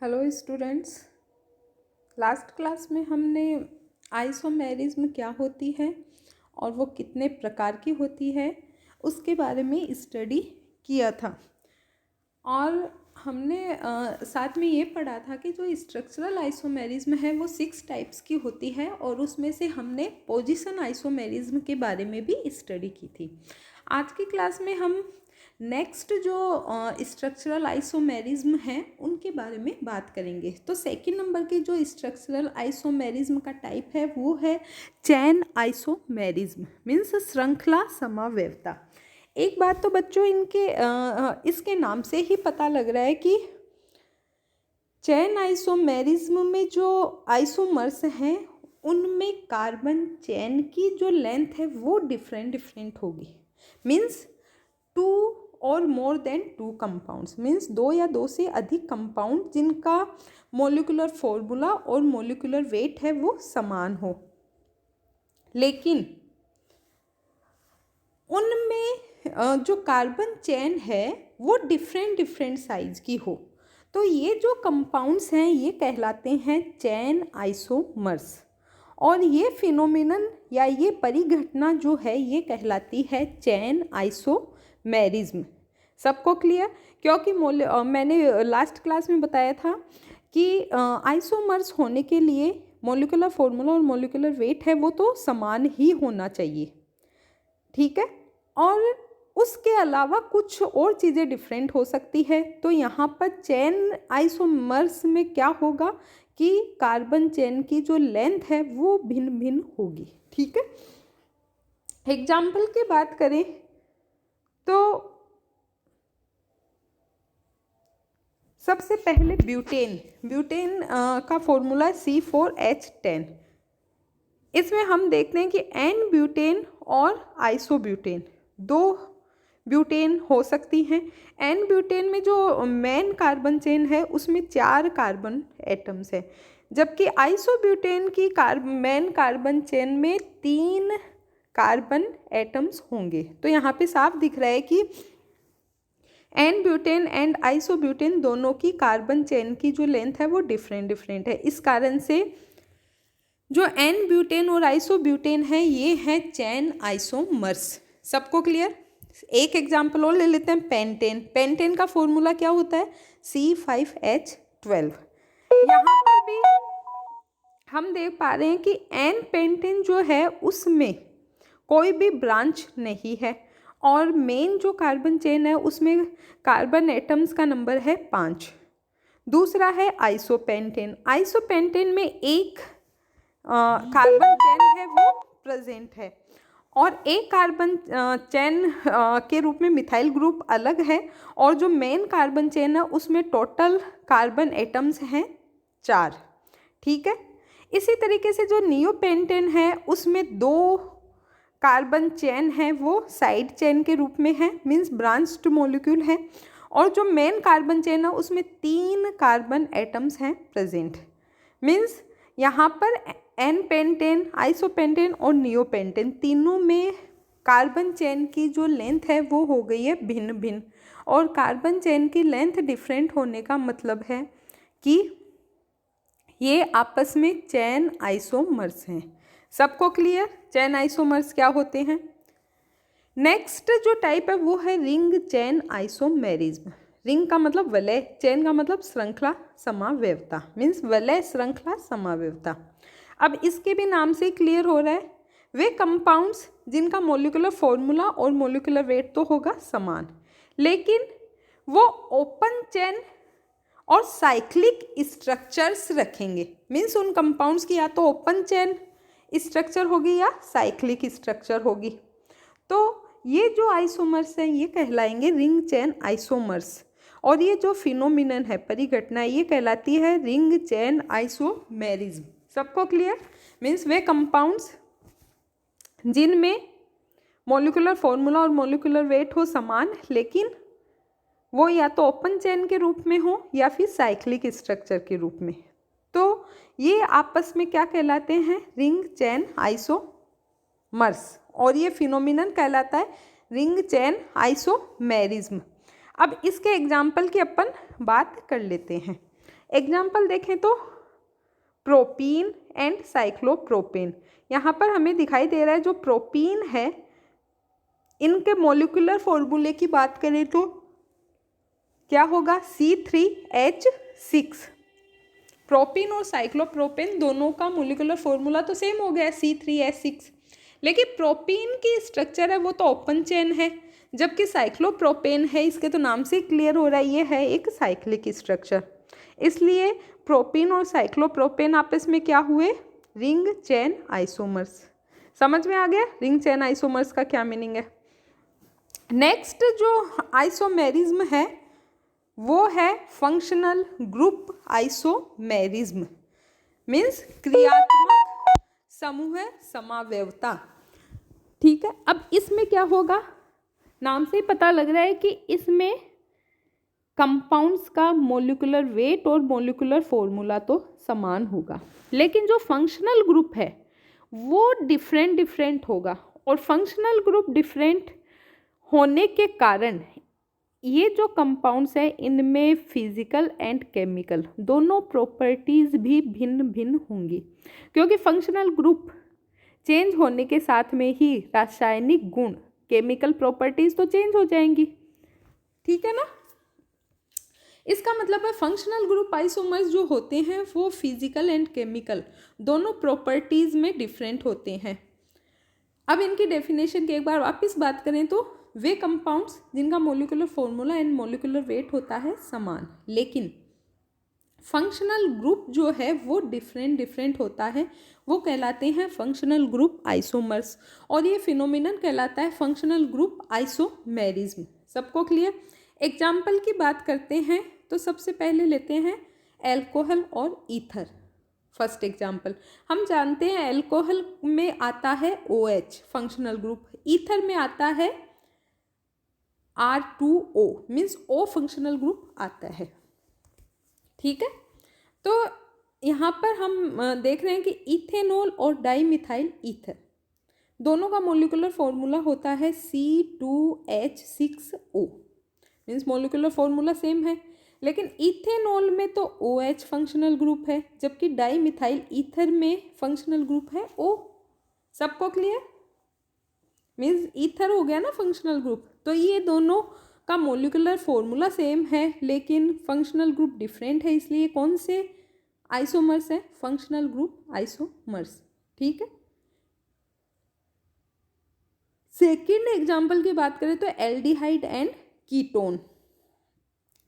Hello students. Last class में हमने isomerism क्या होती है और वो कितने प्रकार की होती है उसके बारे में स्टडी किया था। और हमने साथ में ये पढ़ा था कि जो स्ट्रक्चरल आइसोमेरिज्म है वो 6 टाइप्स की होती है और उसमें से हमने पोजीशन आइसोमेरिज्म के बारे में भी स्टडी की थी। आज की क्लास में हम नेक्स्ट जो स्ट्रक्चरल आइसोमेरिज्म है उनके बारे में बात करेंगे। तो सेकंड नंबर की जो स्ट्रक्चरल आइसोमेरिज्म का टाइप है वो है चैन आइसोमेरिज्म, मीन्स श्रृंखला समावयवता। एक बात तो बच्चों इसके नाम से ही पता लग रहा है कि चैन आइसोमेरिज्म में जो आइसोमर्स हैं उनमें कार्बन चैन की जो लेंथ है वो डिफरेंट होगी। मीन्स 2 और मोर देन 2 कंपाउंड्स, मीन्स 2 या 2 से अधिक कंपाउंड जिनका मोलिकुलर फॉर्मूला और मोलिकुलर वेट है वो समान हो, लेकिन उनमें जो कार्बन चेन है वो डिफरेंट साइज की हो। तो ये जो कंपाउंड्स हैं ये कहलाते हैं चैन आइसोमर्स, और ये फिनोमिनन या ये परिघटना जो है ये कहलाती है चैन आइसोमेरिज्म। सबको क्लियर? क्योंकि मैंने लास्ट क्लास में बताया था कि आइसोमर्स होने के लिए मोलिकुलर फॉर्मूला और मोलिकुलर वेट है वो तो समान ही होना चाहिए, ठीक है। और उसके अलावा कुछ और चीज़ें डिफरेंट हो सकती है। तो यहाँ पर चैन आइसोमर्स में क्या होगा कि कार्बन चेन की जो लेंथ है वो भिन्न भिन्न होगी, ठीक है। एग्जाम्पल की बात करें तो सबसे पहले ब्यूटेन का फॉर्मूला C4H10। इसमें हम देखते हैं कि एन ब्यूटेन और आइसोब्यूटेन, 2 ब्यूटेन हो सकती हैं। एन ब्यूटेन में जो मेन कार्बन चेन है उसमें 4 कार्बन एटम्स है, जबकि आइसोब्यूटेन की मेन कार्बन चेन में 3 कार्बन एटम्स होंगे। तो यहाँ पे साफ दिख रहा है कि एन ब्यूटेन एंड आइसोब्यूटेन दोनों की कार्बन चेन की जो लेंथ है वो डिफरेंट है। इस कारण से जो एन ब्यूटेन और आइसोब्यूटेन है ये है चैन आइसोमर्स। सबको क्लियर? एक एग्जाम्पल और ले लेते हैं, पेंटेन का फॉर्मूला क्या होता है? C5H12। यहाँ पर भी हम देख पा रहे हैं कि एन पेंटेन जो है उसमें कोई भी ब्रांच नहीं है और मेन जो कार्बन चेन है उसमें कार्बन एटम्स का नंबर है 5। दूसरा है आइसोपेंटेन में एक कार्बन चेन है वो प्रेजेंट है और एक कार्बन चेन के रूप में मिथाइल ग्रुप अलग है, और जो मेन कार्बन चेन है उसमें टोटल कार्बन एटम्स हैं 4, ठीक है। इसी तरीके से जो नियोपेंटेन है उसमें 2 कार्बन चेन है वो साइड चेन के रूप में है, मीन्स ब्रांच्ड मॉलिक्यूल है, और जो मेन कार्बन चेन है उसमें 3 कार्बन एटम्स हैं प्रेजेंट। मीन्स यहाँ पर एन पेंटेन, आइसोपेंटेन और नियोपेंटेन तीनों में कार्बन चेन की जो लेंथ है वो हो गई है भिन्न, और कार्बन चेन की लेंथ डिफरेंट होने का मतलब है कि ये आपस में चैन आइसोमर्स हैं। सबको क्लियर? चैन आइसोमर्स क्या होते हैं? नेक्स्ट जो टाइप है वो है रिंग चैन आइसोमेरिज्म। रिंग का मतलब वलय, चैन का मतलब श्रृंखला समावयवता, मीन्स वलय श्रृंखला समावयवता। अब इसके भी नाम से क्लियर हो रहा है, वे कंपाउंड्स जिनका मोलिकुलर फॉर्मूला और मोलिकुलर वेट तो होगा समान, लेकिन वो ओपन चैन और साइक्लिक स्ट्रक्चर्स रखेंगे। मीन्स उन कंपाउंड्स की या तो ओपन चैन स्ट्रक्चर होगी या साइक्लिक स्ट्रक्चर होगी। तो ये जो आइसोमर्स हैं ये कहलाएंगे रिंग चैन आइसोमर्स, और ये जो फिनोमिनन है, परिघटना, ये कहलाती है रिंग चैन आइसोमेरिज्म। सबको क्लियर? मीन्स वे कंपाउंड्स जिनमें मोलिकुलर फॉर्मूला और मोलिकुलर वेट हो समान, लेकिन वो या तो ओपन चेन के रूप में हो या फिर साइक्लिक स्ट्रक्चर के रूप में। तो ये आपस में क्या कहलाते हैं? रिंग चैन आइसोमर्स, और ये फिनोमिनन कहलाता है रिंग चैन आइसोमेरिज्म। अब इसके एग्जाम्पल की अपन बात कर लेते हैं। एग्जाम्पल देखें तो प्रोपीन एंड साइक्लोप्रोपेन। यहाँ पर हमें दिखाई दे रहा है जो प्रोपीन है, इनके मॉलिक्यूलर फॉर्मूले की बात करें तो क्या होगा, C3H6। प्रोपीन और साइक्लोप्रोपेन दोनों का मॉलिक्यूलर फॉर्मूला तो सेम हो गया C3H6, लेकिन प्रोपीन की स्ट्रक्चर है वो तो ओपन चेन है, जबकि साइक्लोप्रोपेन है, इसके तो नाम से क्लियर हो रहा है ये है एक साइक्लिक स्ट्रक्चर। इसलिए प्रोपीन और साइक्लोप्रोपेन आपस में क्या हुए, रिंग चेन आइसोमर्स। समझ में आ गया रिंग चेन आइसोमर्स का क्या मीनिंग है। नेक्स्ट जो आइसोमेरिज्म है वो है फंक्शनल ग्रुप आइसोमेरिज्म, मीन्स क्रियात्मक समूह समावयवता। ठीक है, अब इसमें क्या होगा, नाम से ही पता लग रहा है कि इसमें कंपाउंड्स का मॉलिक्यूलर वेट और मॉलिक्यूलर फॉर्मूला तो समान होगा, लेकिन जो फंक्शनल ग्रुप है वो डिफरेंट होगा। और फंक्शनल ग्रुप डिफरेंट होने के कारण ये जो कंपाउंड्स हैं इनमें फिजिकल एंड केमिकल दोनों प्रॉपर्टीज़ भी भिन्न भिन्न होंगी, क्योंकि फंक्शनल ग्रुप चेंज होने के साथ में ही रासायनिक गुण, केमिकल प्रॉपर्टीज़ तो चेंज हो जाएंगी। ठीक है ना, इसका मतलब है फंक्शनल ग्रुप आइसोमर्स जो होते हैं वो फिजिकल एंड केमिकल दोनों प्रॉपर्टीज़ में डिफरेंट होते हैं। अब इनकी डेफिनेशन की एक बार वापस बात करें तो वे कंपाउंड्स जिनका molecular formula and molecular weight होता है समान, लेकिन फंक्शनल ग्रुप जो है वो डिफरेंट होता है, वो कहलाते हैं फंक्शनल ग्रुप आइसोमर्स, और ये फिनोमिनन कहलाता है फंक्शनल ग्रुप आइसोमेरिज्म। सबको क्लियर। एग्जाम्पल की बात करते हैं तो सबसे पहले लेते हैं एल्कोहल और ईथर। फर्स्ट एग्जाम्पल हम जानते हैं एल्कोहल में आता है OH फंक्शनल ग्रुप, ईथर में आता है R2O means O functional group आता है। ठीक है, तो यहाँ पर हम देख रहे हैं कि इथेनॉल और डाइमिथाइल ईथर दोनों का मॉलिक्यूलर फॉर्मूला होता है C2H6O means molecular formula same है, लेकिन इथेनॉल में तो OH फंक्शनल ग्रुप है, जबकि डाइमिथाइल ईथर में फंक्शनल ग्रुप है O। सबको क्लियर, मीन्स ईथर हो गया ना फंक्शनल ग्रुप। तो ये दोनों का मॉलिक्यूलर फॉर्मूला सेम है लेकिन फंक्शनल ग्रुप डिफरेंट है, इसलिए कौन से आइसोमर्स है, फंक्शनल ग्रुप आइसोमर्स। ठीक है, सेकेंड एग्जाम्पल की बात करें तो एल्डिहाइड एंड कीटोन।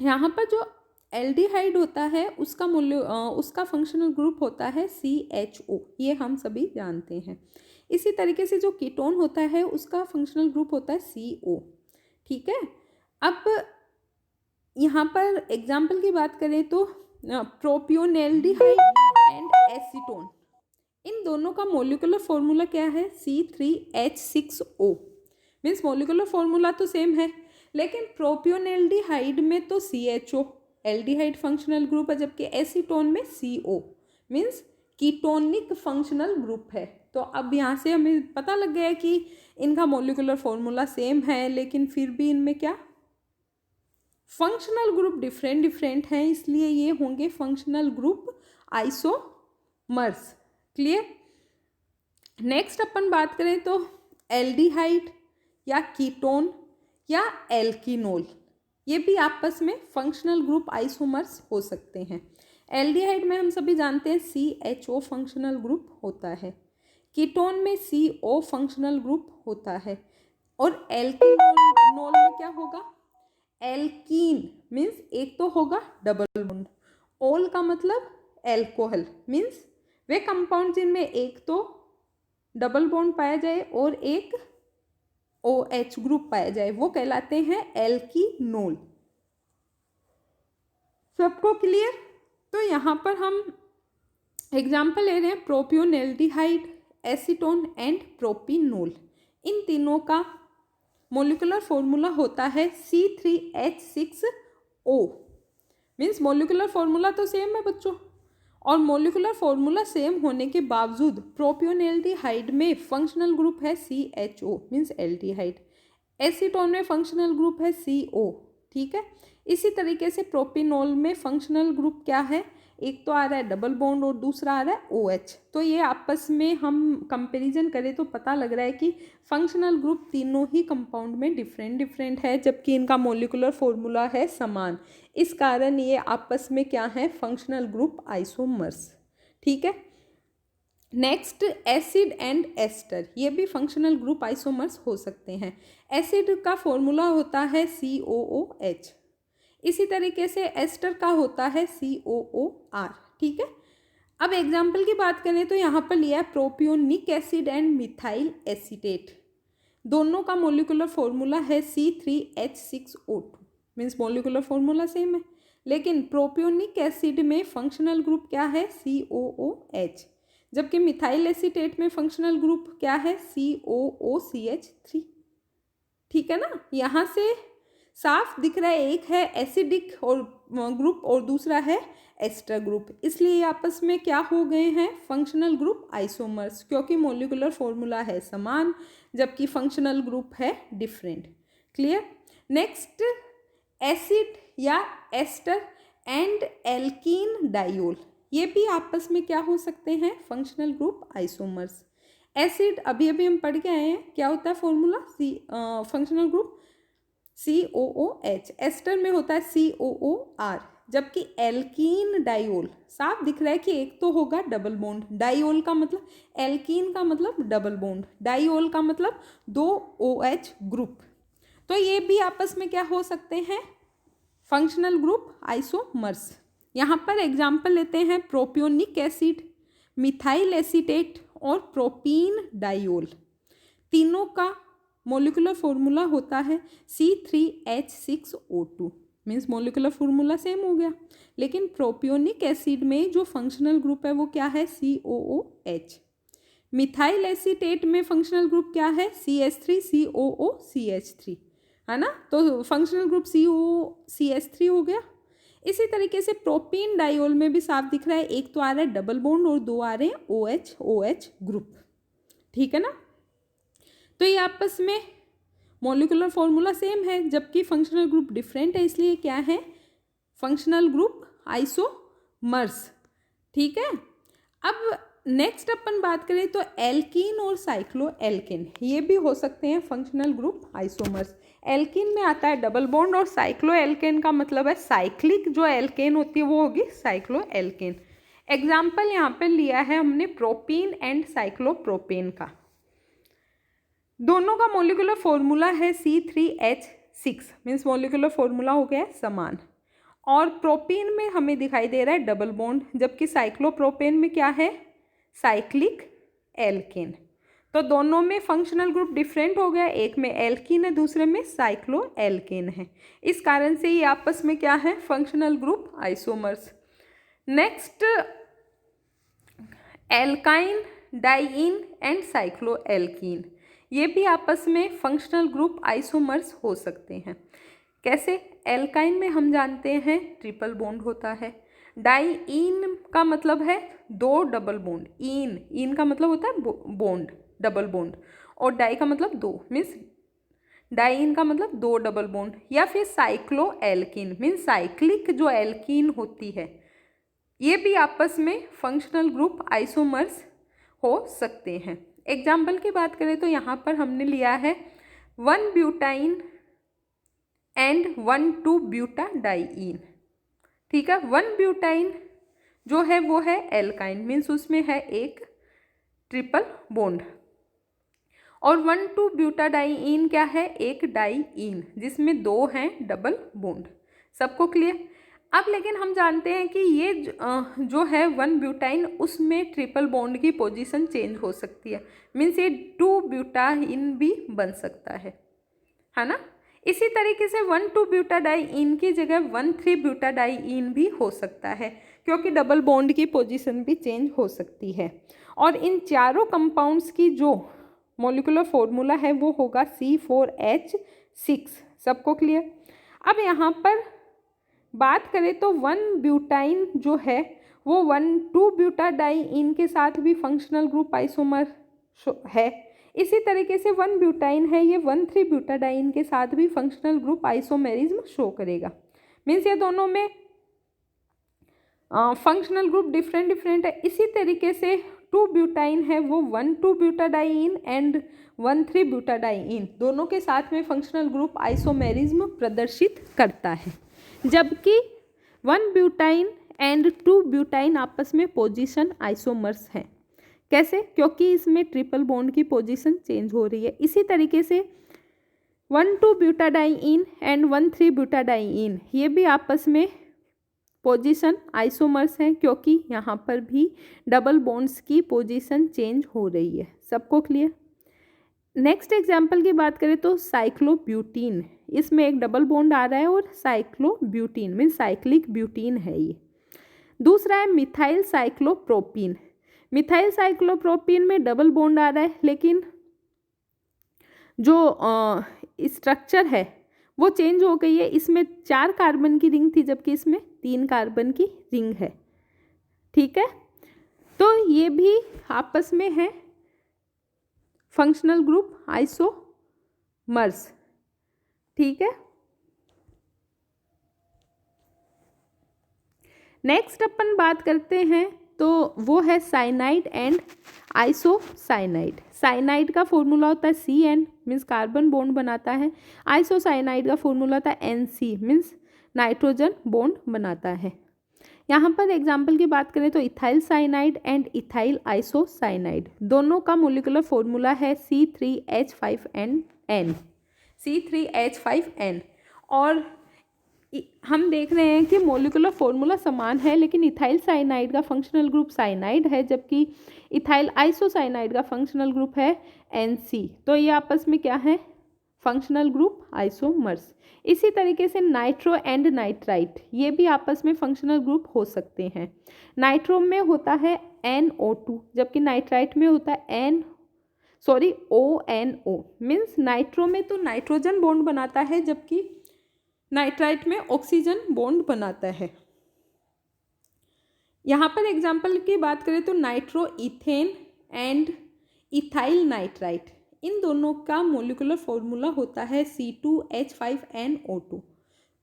यहाँ पर जो एल्डिहाइड होता है उसका फंक्शनल ग्रुप होता है CHO, ये हम सभी जानते हैं। इसी तरीके से जो कीटोन होता है उसका फंक्शनल ग्रुप होता है CO। ठीक है, अब यहाँ पर एग्जाम्पल की बात करें तो प्रोपियोनेल्डिहाइड एंड एसीटोन, इन दोनों का मॉलिक्यूलर फॉर्मूला क्या है, C3H6O मीन्स मॉलिक्यूलर फॉर्मूला तो सेम है, लेकिन प्रोपियोनेल्डिहाइड में तो CHO एल्डिहाइड फंक्शनल ग्रुप है, जबकि एसीटोन में CO means ketonic functional group है। तो अब यहाँ से हमें पता लग गया है कि इनका मॉलिक्यूलर फॉर्मूला सेम है, लेकिन फिर भी इनमें क्या फंक्शनल ग्रुप डिफरेंट हैं, इसलिए ये होंगे functional group isomers. Clear. Next अपन बात करें तो एल्डिहाइड या कीटोन या एल्कीनोल, ये भी आपस में फंक्शनल ग्रुप आइसोमर्स हो सकते हैं। एल्डिहाइड में हम सभी जानते हैं CHO फंक्शनल ग्रुप होता है, कीटोन में CO फंक्शनल ग्रुप होता है, और एल्कीनोल में क्या होगा, एल्कीन मीन्स एक तो होगा डबल बॉन्ड, ओल का मतलब एल्कोहल मीन्स वे कंपाउंड जिनमें एक तो डबल बॉन्ड पाया जाए और एक OH ग्रुप पाया जाए वो कहलाते हैं एल्कीनोल। सबको क्लियर। तो यहाँ पर हम एग्जाम्पल ले रहे हैं प्रोपियोनेल्डिहाइड, एसीटोन एंड प्रोपिनोल, इन तीनों का मॉलिक्यूलर फॉर्मूला होता है C3H6O मीन्स मॉलिक्यूलर फॉर्मूला तो सेम है बच्चों, और मॉलिक्यूलर फॉर्मूला सेम होने के बावजूद प्रोपियोनेल्डिहाइड में फंक्शनल ग्रुप है CHO मीन्स एल्डिहाइड, एसीटोन में फंक्शनल ग्रुप है CO। ठीक है, इसी तरीके से प्रोपिनॉल में फंक्शनल ग्रुप क्या है, एक तो आ रहा है डबल बॉन्ड और दूसरा आ रहा है OH। तो ये आपस में हम कंपैरिजन करें तो पता लग रहा है कि फंक्शनल ग्रुप तीनों ही कंपाउंड में डिफरेंट डिफरेंट है, जबकि इनका मॉलिक्यूलर फॉर्मूला है समान। इस कारण ये आपस में क्या है, फंक्शनल ग्रुप आइसोमर्स। ठीक है। नेक्स्ट एसिड एंड एस्टर, ये भी फंक्शनल ग्रुप आइसोमर्स हो सकते हैं। एसिड का फॉर्मूला होता है COOH, इसी तरीके से एस्टर का होता है COOR। ठीक है। अब एग्जाम्पल की बात करें तो यहाँ पर लिया है propionic acid and methyl acetate, दोनों का मॉलिक्यूलर फॉर्मूला है C3H6O2, means molecular formula same है, लेकिन प्रोपियोनिक एसिड में फंक्शनल ग्रुप क्या है, COOH, जबकि मिथाइल एसीटेट में फंक्शनल ग्रुप क्या है, COOCH3। ठीक है ना। यहाँ से साफ दिख रहा है, एक है एसिडिक और ग्रुप और दूसरा है एस्टर ग्रुप, इसलिए आपस में क्या हो गए हैं, फंक्शनल ग्रुप आइसोमर्स, क्योंकि मॉलिक्यूलर फॉर्मूला है समान जबकि फंक्शनल ग्रुप है डिफरेंट। क्लियर। नेक्स्ट एसिड या एस्टर एंड एल्कीन डायोल, ये भी आपस में क्या हो सकते हैं, फंक्शनल ग्रुप आइसोमर्स। एसिड अभी अभी हम पढ़ के आए हैं, क्या होता है formula, functional group COOH, ester में होता है COOR, जबकि एल्कीन डायोल साफ दिख रहा है कि एक तो होगा डबल बॉन्ड, डायोल का मतलब, एल्कीन का मतलब डबल बॉन्ड, डायोल का मतलब 2 OH ग्रुप। तो ये भी आपस में क्या हो सकते हैं, फंक्शनल ग्रुप आइसोमर्स। यहाँ पर एग्जाम्पल लेते हैं प्रोपियोनिक एसिड, मिथाइल एसीटेट और प्रोपीन डायोल, तीनों का मॉलिक्यूलर फॉर्मूला होता है C3H6O2, means molecular formula same हो गया, लेकिन प्रोपियोनिक एसिड में जो फंक्शनल ग्रुप है वो क्या है, COOH। मिथाइल एसीटेट में फंक्शनल ग्रुप क्या है, CH3COOCH3, है ना। तो फंक्शनल ग्रुप COCH3 हो गया। इसी तरीके से प्रोपीन डायोल में भी साफ दिख रहा है, एक तो आ रहा है डबल बॉन्ड और 2 आ रहे हैं OH ग्रुप। ठीक है ना। तो ये आपस में मॉलिक्यूलर फॉर्मूला सेम है जबकि फंक्शनल ग्रुप डिफरेंट है, इसलिए क्या है, फंक्शनल ग्रुप आइसोमर्स। ठीक है। अब नेक्स्ट अपन बात करें तो एल्कीन और साइक्लो एल्केन, ये भी हो सकते हैं फंक्शनल ग्रुप आइसोमर्स। एल्कीन में आता है डबल बॉन्ड और साइक्लो एल्केन का मतलब है साइक्लिक जो एल्केन होती है वो होगी साइक्लो एल्केन। एग्जाम्पल यहाँ पे लिया है हमने प्रोपीन एंड साइक्लोप्रोपेन का, दोनों का मॉलिक्यूलर फॉर्मूला है C3H6, मीन्स मॉलिक्यूलर फॉर्मूला हो गया है समान, और प्रोपीन में हमें दिखाई दे रहा है डबल बॉन्ड, जबकि साइक्लोप्रोपेन में क्या है, साइक्लिक एल्केन। तो दोनों में फंक्शनल ग्रुप डिफरेंट हो गया, एक में एल्कीन है दूसरे में साइक्लो एल्केन है, इस कारण से ये आपस में क्या है, functional group isomers. Next alkyne diene and cyclo alkene, ये भी आपस में फंक्शनल ग्रुप आइसोमर्स हो सकते हैं। कैसे, एल्काइन में हम जानते हैं ट्रिपल बॉन्ड होता है, डाइईन का मतलब है 2 डबल बॉन्ड, ईन का मतलब होता है बॉन्ड डबल बॉन्ड, और डाई का मतलब 2, मीन्स डाइईन का मतलब 2 डबल बॉन्ड, या फिर साइक्लो एल्कीन मीन्स साइक्लिक जो एल्कीन होती है, ये भी आपस में फंक्शनल ग्रुप आइसोमर्स हो सकते हैं। एग्जाम्पल की बात करें तो यहाँ पर हमने लिया है 1 ब्यूटाइन एंड 1,2 ब्यूटाडाइईन। ठीक है। 1 ब्यूटाइन जो है वो है एल्काइन, मीन्स उसमें है एक ट्रिपल बॉन्ड, और 1,2 ब्यूटाडाइईन क्या है, एक डाइईन जिसमें 2 हैं डबल बॉन्ड। सबको क्लियर। अब लेकिन हम जानते हैं कि ये जो है 1 ब्यूटाइन उसमें ट्रिपल बॉन्ड की पोजीशन चेंज हो सकती है, मीन्स ये 2 ब्यूटाइन भी बन सकता है ना। इसी तरीके से 1,2 ब्यूटाडाइईन की जगह 1,3 ब्यूटाडाइईन भी हो सकता है, क्योंकि डबल बॉन्ड की पोजीशन भी चेंज हो सकती है। और इन चारों कंपाउंड्स की जो मॉलिक्यूलर फॉर्मूला है वो होगा C4H6। सबको क्लियर। अब यहाँ पर बात करें तो 1 ब्यूटाइन जो है वो 1,2 ब्यूटाडाइईन के साथ भी फंक्शनल ग्रुप आइसोमर है। इसी तरीके से 1 ब्यूटाइन है, ये 1,3 ब्यूटाडाइईन के साथ भी फंक्शनल ग्रुप आइसोमेरिज्म शो करेगा, मीन्स ये दोनों में फंक्शनल ग्रुप डिफरेंट डिफरेंट है। इसी तरीके से 2 ब्यूटाइन है वो 1,2 ब्यूटाडाइइन एंड 1,3 ब्यूटाडाइइन दोनों के साथ में फंक्शनल ग्रुप आइसोमेरिज्म प्रदर्शित करता है, जबकि 1 ब्यूटाइन एंड 2 ब्यूटाइन आपस में पोजीशन आइसोमर्स हैं। कैसे? क्योंकि इसमें ट्रिपल बॉन्ड की पोजीशन चेंज हो रही है। इसी तरीके से 1,2 ब्यूटाडाइइन एंड 1,3 ब्यूटाडाइइन ये भी आपस में पोजीशन आइसोमर्स हैं, क्योंकि यहाँ पर भी डबल बॉन्ड्स की पोजीशन चेंज हो रही है। सबको क्लियर? नेक्स्ट एग्जाम्पल की बात करें तो साइक्लोब्यूटीन, इसमें एक डबल बॉन्ड आ रहा है और साइक्लोब्यूटीन मीन्स साइक्लिक ब्यूटीन है ये। दूसरा है मिथाइल साइक्लोप्रोपीन। मिथाइल साइक्लोप्रोपीन में डबल बॉन्ड आ रहा है, लेकिन जो स्ट्रक्चर है वो चेंज हो गई है। इसमें 4 कार्बन की रिंग थी, जबकि इसमें 3 कार्बन की रिंग है। ठीक है, तो ये भी आपस में है फंक्शनल ग्रुप आइसोमर्स। ठीक है, नेक्स्ट अपन बात करते हैं तो वो है साइनाइड एंड आइसोसाइनाइड। साइनाइड का फॉर्मूला होता है CN मीन्स कार्बन बॉन्ड बनाता है। आइसोसाइनाइड का फॉर्मूला होता है NC मीन्स नाइट्रोजन बॉन्ड बनाता है। यहाँ पर एग्जाम्पल की बात करें तो ethyl cyanide and ethyl isocyanide दोनों का मोलिकुलर फॉर्मूला है C3H5N। C3H5N और हम देख रहे हैं कि मोलिकुलर फॉर्मूला समान है, लेकिन इथाइल साइनाइड का फंक्शनल ग्रुप साइनाइड है, जबकि इथाइल आइसोसाइनाइड का फंक्शनल ग्रुप है NC। तो ये आपस में क्या है? Functional group isomers. इसी तरीके से नाइट्रो एंड नाइट्राइट ये भी आपस में फंक्शनल ग्रुप हो सकते हैं। नाइट्रो में होता है NO2, जबकि नाइट्राइट में होता है ONO मीन्स नाइट्रो में तो नाइट्रोजन बॉन्ड बनाता है, जबकि नाइट्राइट में ऑक्सीजन बॉन्ड बनाता है। यहाँ पर एग्जाम्पल की बात करें तो nitroethane and ethyl nitrite इन दोनों का मोलिकुलर फॉर्मूला होता है C2H5NO2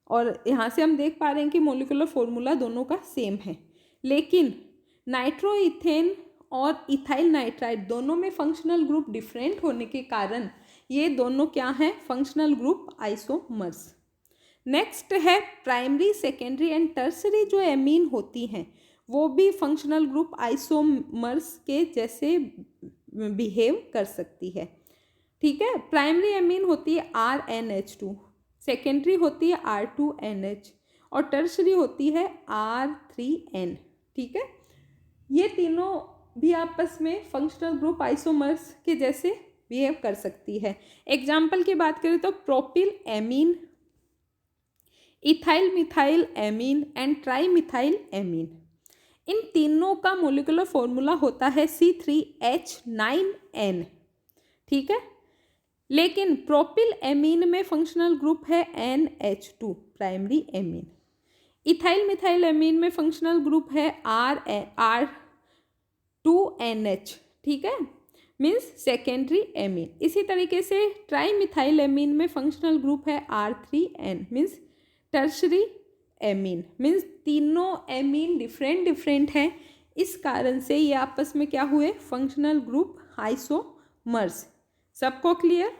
और यहाँ से हम देख पा रहे हैं कि मोलिकुलर फॉर्मूला दोनों का सेम है, लेकिन नाइट्रो इथेन और इथाइल नाइट्राइट दोनों में फंक्शनल ग्रुप डिफरेंट होने के कारण ये दोनों क्या हैं? Functional group isomers. नेक्स्ट है प्राइमरी, सेकेंडरी एंड टर्सरी जो एमीन होती हैं वो भी फंक्शनल ग्रुप आइसोमर्स के जैसे बिहेव कर सकती है। ठीक है, प्राइमरी एमीन होती है RNH2, सेकेंडरी होती है R2NH और टर्सरी होती है R3N। ठीक है, ये तीनों भी आपस में फंक्शनल ग्रुप आइसोमर्स के जैसे बिहेव कर सकती है। एग्जाम्पल की बात करें तो propylamine, ethyl methylamine and trimethylamine इन तीनों का मोलिकुलर फॉर्मूला होता है C3H9N। ठीक है, लेकिन प्रोपिल एमीन में फंक्शनल ग्रुप है NH2 primary amine. Ethyl methyl amine में फंक्शनल ग्रुप है R2NH। ठीक है, मीन्स सेकेंडरी एमीन। इसी तरीके से ट्राई मिथाइल एमीन में फंक्शनल ग्रुप है R3N means tertiary amine. Means तीनों एमीन डिफरेंट हैं, इस कारण से ये आपस में क्या हुए? Functional group isomers. सबको क्लियर?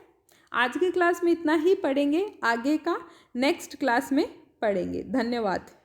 आज की क्लास में इतना ही पढ़ेंगे, आगे का नेक्स्ट क्लास में पढ़ेंगे। धन्यवाद।